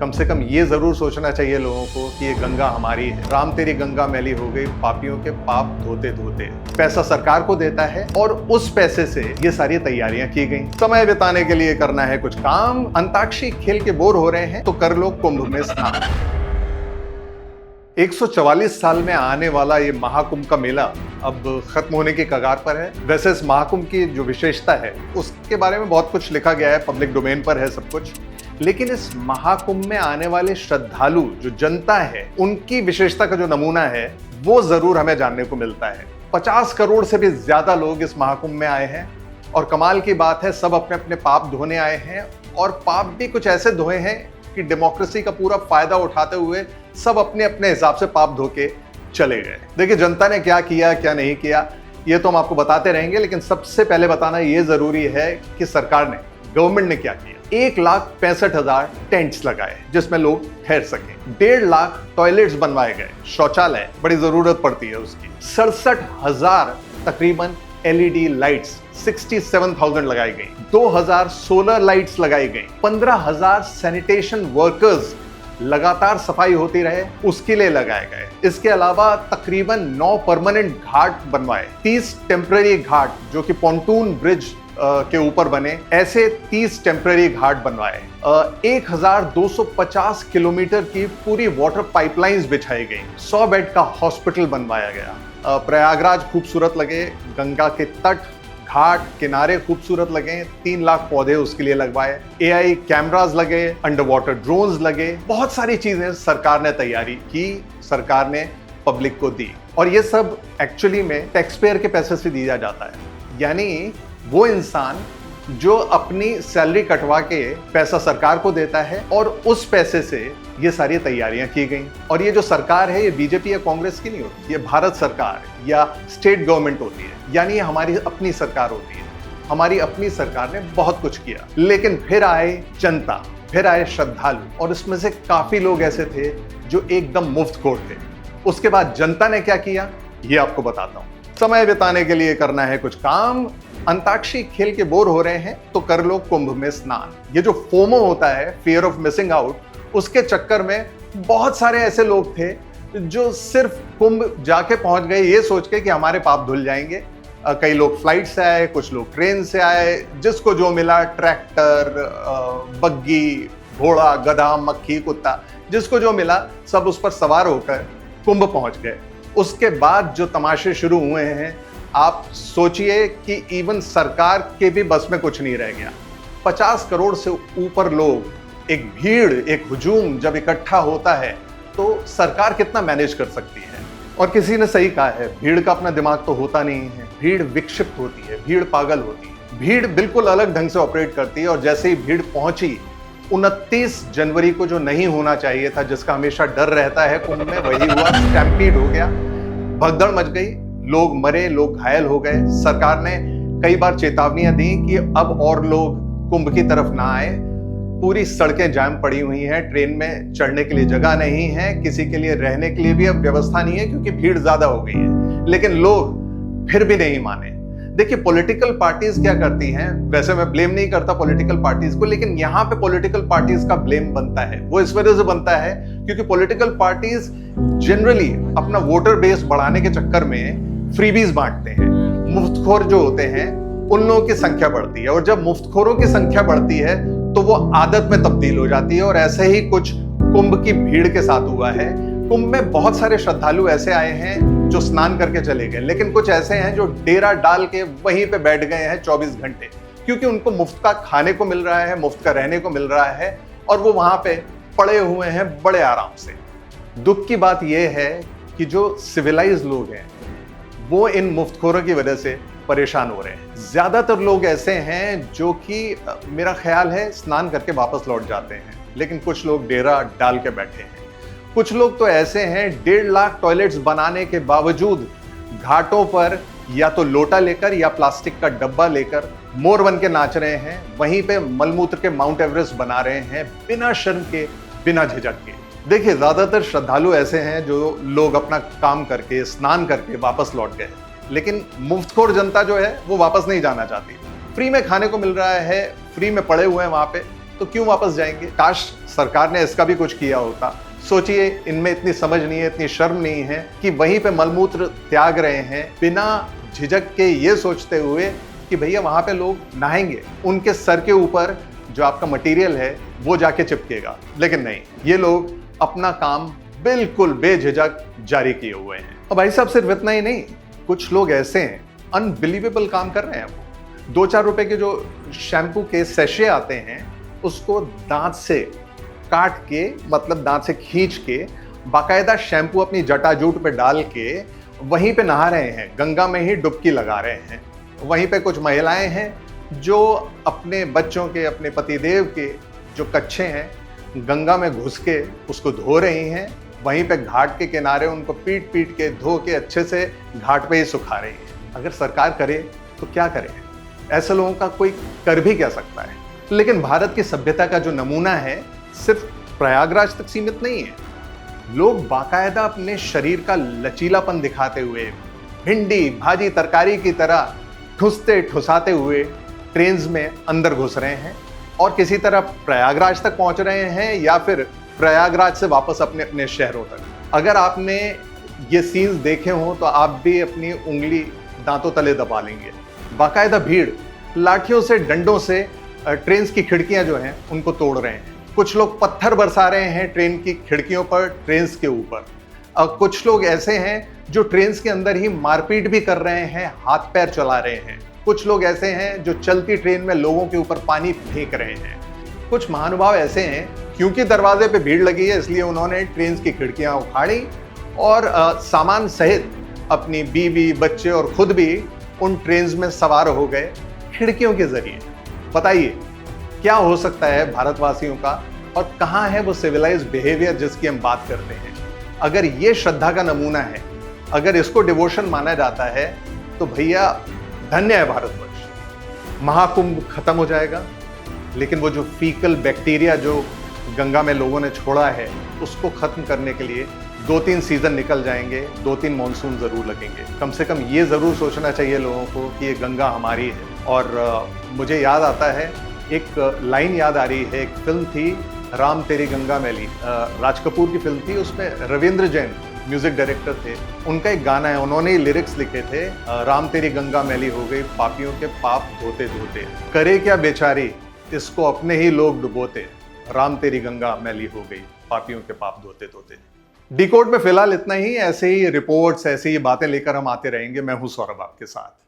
कम से कम ये जरूर सोचना चाहिए लोगों को कि ये गंगा हमारी है। राम तेरी गंगा मैली हो गई, पापियों के पाप धोते धोते। पैसा सरकार को देता है और उस पैसे से ये सारी तैयारियां की गई। समय बिताने के लिए करना है कुछ काम, अंताक्षरी खेल के बोर हो रहे हैं तो कर लो कुंभ में स्नान। 144 साल में आने वाला ये महाकुंभ का मेला अब खत्म होने की कगार पर है। वैसे इस महाकुंभ की जो विशेषता है उसके बारे में बहुत कुछ लिखा गया है, पब्लिक डोमेन पर है सब कुछ। लेकिन इस महाकुंभ में आने वाले श्रद्धालु जो जनता है उनकी विशेषता का जो नमूना है वो जरूर हमें जानने को मिलता है। 50 करोड़ से भी ज्यादा लोग इस महाकुंभ में आए हैं और कमाल की बात है सब अपने अपने पाप धोने आए हैं और पाप भी कुछ ऐसे धोए हैं कि डेमोक्रेसी का पूरा फायदा उठाते हुए सब अपने अपने हिसाब से पाप धो के चले गए। देखिए जनता ने क्या किया क्या नहीं किया ये तो हम आपको बताते रहेंगे, लेकिन सबसे पहले बताना ये जरूरी है कि सरकार ने, गवर्नमेंट ने क्या किया। 1,65,000 टेंट्स लगाए जिसमें लोग ठहर सकें। 1.5 लाख टॉयलेट्स बनवाए गए, शौचालय, बड़ी जरूरत पड़ती है उसकी। 67,000 तकरीबन एलईडी लाइट्स 67,000 लगाई गई। 2,000 सोलर लाइट्स लगाई गई। 15,000 सैनिटेशन वर्कर्स लगातार सफाई होती रहे उसके लिए लगाए गए। इसके अलावा तकरीबन 9 परमानेंट घाट बनवाए, 30 टेम्पररी घाट जो कि पॉन्टून ब्रिज के ऊपर बने, ऐसे 30 टेम्पररी घाट बनवाए। 1,250 किलोमीटर की पूरी वाटर पाइपलाइंस बिछाई गई। 100 बेड का हॉस्पिटल बनवाया गया। प्रयागराज खूबसूरत लगे, गंगा के तट घाट किनारे खूबसूरत लगे। 3 लाख पौधे उसके लिए लगवाए। AI कैमरास लगे, अंडर वाटर ड्रोन्स लगे। बहुत सारी चीजें सरकार ने तैयारी की, सरकार ने पब्लिक को दी और ये सब एक्चुअली में टैक्स पेयर के पैसे से दिया जाता है। यानी वो इंसान जो अपनी सैलरी कटवा के पैसा सरकार को देता है और उस पैसे से ये सारी तैयारियां की गई। और ये जो सरकार है ये बीजेपी या कांग्रेस की नहीं होती, ये भारत सरकार या स्टेट गवर्नमेंट होती है, यानी ये हमारी अपनी सरकार होती है। हमारी अपनी सरकार ने बहुत कुछ किया, लेकिन फिर आए जनता, फिर आए श्रद्धालु और इसमें से काफी लोग ऐसे थे जो एकदम मुफ्तखोर थे। उसके बाद जनता ने क्या किया ये आपको बताता हूं। समय बिताने के लिए करना है कुछ काम, अंताक्षरी खेल के बोर हो रहे हैं तो कर लो कुंभ में स्नान। ये जो फोमो होता है, फियर ऑफ मिसिंग आउट, उसके चक्कर में बहुत सारे ऐसे लोग थे जो सिर्फ कुंभ जाके पहुंच गए ये सोच के कि हमारे पाप धुल जाएंगे। कई लोग फ्लाइट से आए, कुछ लोग ट्रेन से आए, जिसको जो मिला, ट्रैक्टर, बग्गी, घोड़ा, गधा, मक्खी, कुत्ता, जिसको जो मिला सब उस पर सवार होकर कुंभ पहुंच गए। उसके बाद जो तमाशे शुरू हुए हैं आप सोचिए कि इवन सरकार के भी बस में कुछ नहीं रह गया। 50 करोड़ से ऊपर लोग, एक भीड़, एक हुजूम जब इकट्ठा होता है तो सरकार कितना मैनेज कर सकती है। और किसी ने सही कहा है, भीड़ का अपना दिमाग तो होता नहीं है, भीड़ विक्षिप्त होती है, भीड़ पागल होती है। भीड़ बिल्कुल अलग ढंग से ऑपरेट करती है और जैसे ही भीड़ पहुंची 29 जनवरी को जो नहीं होना चाहिए था, जिसका हमेशा डर रहता है कुंभ में, वही हुआ। स्टैम्पीड हो गया, भगदड़ मच गई, लोग मरे, लोग घायल हो गए। सरकार ने कई बार चेतावनियां दी कि अब और लोग कुंभ की तरफ ना आए। पूरी सड़कें जाम पड़ी हुई हैं, ट्रेन में चढ़ने के लिए जगह नहीं है, किसी के लिए रहने के लिए भी अब व्यवस्था नहीं है क्योंकि भीड़ ज्यादा हो गई है। लेकिन लोग फिर भी नहीं माने। देखिए पॉलिटिकल पार्टीज क्या करती हैं, वैसे मैं ब्लेम नहीं करता पॉलिटिकल पार्टीज को, लेकिन यहाँ पे पॉलिटिकल पार्टीज का ब्लेम बनता है। वो इस वजह से बनता है क्योंकि पॉलिटिकल पार्टीज जनरली अपना वोटर बेस बढ़ाने के चक्कर में फ्रीबीज बांटते हैं। मुफ्तखोर जो होते हैं उन लोगों की संख्या बढ़ती है और जब मुफ्तखोरों की संख्या बढ़ती है तो वो आदत में तब्दील हो जाती है और ऐसे ही कुछ कुंभ की भीड़ के साथ हुआ है। कुंभ में बहुत सारे श्रद्धालु ऐसे आए हैं जो स्नान करके चले गए, लेकिन कुछ ऐसे हैं जो डेरा डाल के वहीं पे बैठ गए हैं 24 घंटे, क्योंकि उनको मुफ्त का खाने को मिल रहा है, मुफ्त का रहने को मिल रहा है और वो वहां पे पड़े हुए हैं बड़े आराम से। दुख की बात यह है कि जो सिविलाइज लोग हैं वो इन मुफ्तखोरों की वजह से परेशान हो रहे हैं। ज्यादातर लोग ऐसे हैं जो कि मेरा ख्याल है स्नान करके वापस लौट जाते हैं, लेकिन कुछ लोग डेरा डाल के बैठे हैं। कुछ लोग तो ऐसे हैं 1.5 लाख टॉयलेट्स बनाने के बावजूद घाटों पर या तो लोटा लेकर या प्लास्टिक का डब्बा लेकर मोर बन के नाच रहे हैं, वहीं पे मलमूत्र के माउंट एवरेस्ट बना रहे हैं बिना शर्म के, बिना झिझक के। देखिए ज्यादातर श्रद्धालु ऐसे हैं जो लोग अपना काम करके, स्नान करके वापस लौट गए, लेकिन मुफ्तखोर जनता जो है वो वापस नहीं जाना चाहती। फ्री में खाने को मिल रहा है, फ्री में पड़े हुए हैं वहां पे, तो क्यों वापस जाएंगे? काश सरकार ने इसका भी कुछ किया होता। सोचिए, इनमें इतनी समझ नहीं है, इतनी शर्म नहीं है कि वहीं पे मलमूत्र त्याग रहे हैं बिना झिझक के, ये सोचते हुए कि भैया वहां पे लोग नहाएंगे, उनके सर के ऊपर जो आपका मटेरियल है वो जाके चिपकेगा। लेकिन नहीं, ये लोग अपना काम बिल्कुल बेझिझक जारी किए हुए हैं। और भाई साहब, सिर्फ इतना ही नहीं, कुछ लोग ऐसे हैं अनबिलीवेबल काम कर रहे हैं। वो 2-4 रुपए के जो शैम्पू के सैशे आते हैं उसको दांत से काट के, मतलब दांत से खींच के, बाकायदा शैम्पू अपनी जटाजूट पे डाल के वहीं पे नहा रहे हैं, गंगा में ही डुबकी लगा रहे हैं। वहीं पे कुछ महिलाएं हैं जो अपने बच्चों के, अपने पतिदेव के जो कच्छे हैं गंगा में घुस के उसको धो रही हैं। वहीं पे घाट के किनारे उनको पीट पीट के धो के अच्छे से घाट पे ही सुखा रही हैं। अगर सरकार करे तो क्या करे? ऐसे लोगों का कोई कर भी क्या सकता है? लेकिन भारत की सभ्यता का जो नमूना है सिर्फ प्रयागराज तक सीमित नहीं है। लोग बाकायदा अपने शरीर का लचीलापन दिखाते हुए, भिंडी भाजी तरकारी की तरह ठुसते ठुसाते हुए ट्रेन्स में अंदर घुस रहे हैं और किसी तरह प्रयागराज तक पहुंच रहे हैं या फिर प्रयागराज से वापस अपने अपने शहरों तक। अगर आपने ये सीन्स देखे हों तो आप भी अपनी उंगली दांतों तले दबा लेंगे। बाकायदा भीड़ लाठियों से, डंडों से ट्रेन की खिड़कियां जो हैं उनको तोड़ रहे हैं। कुछ लोग पत्थर बरसा रहे हैं ट्रेन की खिड़कियों पर, ट्रेन के ऊपर। कुछ लोग ऐसे हैं जो ट्रेन के अंदर ही मारपीट भी कर रहे हैं, हाथ पैर चला रहे हैं। कुछ लोग ऐसे हैं जो चलती ट्रेन में लोगों के ऊपर पानी फेंक रहे हैं। कुछ महानुभाव ऐसे हैं, क्योंकि दरवाजे पे भीड़ लगी है इसलिए उन्होंने ट्रेन की खिड़कियां उखाड़ी और सामान सहित अपनी बीवी, बच्चे और खुद भी उन ट्रेन में सवार हो गए खिड़कियों के जरिए। बताइए क्या हो सकता है भारतवासियों का, और कहाँ है वो सिविलाइज्ड बिहेवियर जिसकी हम बात करते हैं? अगर ये श्रद्धा का नमूना है, अगर इसको डिवोशन माना जाता है, तो भैया धन्य है भारतवर्ष। महाकुंभ खत्म हो जाएगा, लेकिन वो जो फीकल बैक्टीरिया जो गंगा में लोगों ने छोड़ा है उसको खत्म करने के लिए 2-3 सीजन निकल जाएंगे, 2-3 मॉनसून जरूर लगेंगे। कम से कम ये जरूर सोचना चाहिए लोगों को कि ये गंगा हमारी है। और मुझे याद आता है, एक लाइन याद आ रही है, एक फिल्म थी राम तेरी गंगा मैली, राज कपूर की फिल्म थी। उसमें रविंद्र जैन म्यूजिक डायरेक्टर थे। उनका एक गाना है, उन्होंने ही लिरिक्स लिखे थे, राम तेरी गंगा मैली हो गई, पापियों के पाप धोते धोते, करे क्या बेचारी इसको अपने ही लोग डुबोते, राम तेरी गंगा मैली हो गई, पापियों के पाप धोते धोते। डिकोड में फिलहाल इतना ही। ऐसे ही रिपोर्ट्स, ऐसे ही बातें लेकर हम आते रहेंगे। मैं हूं सौरभ आपके साथ।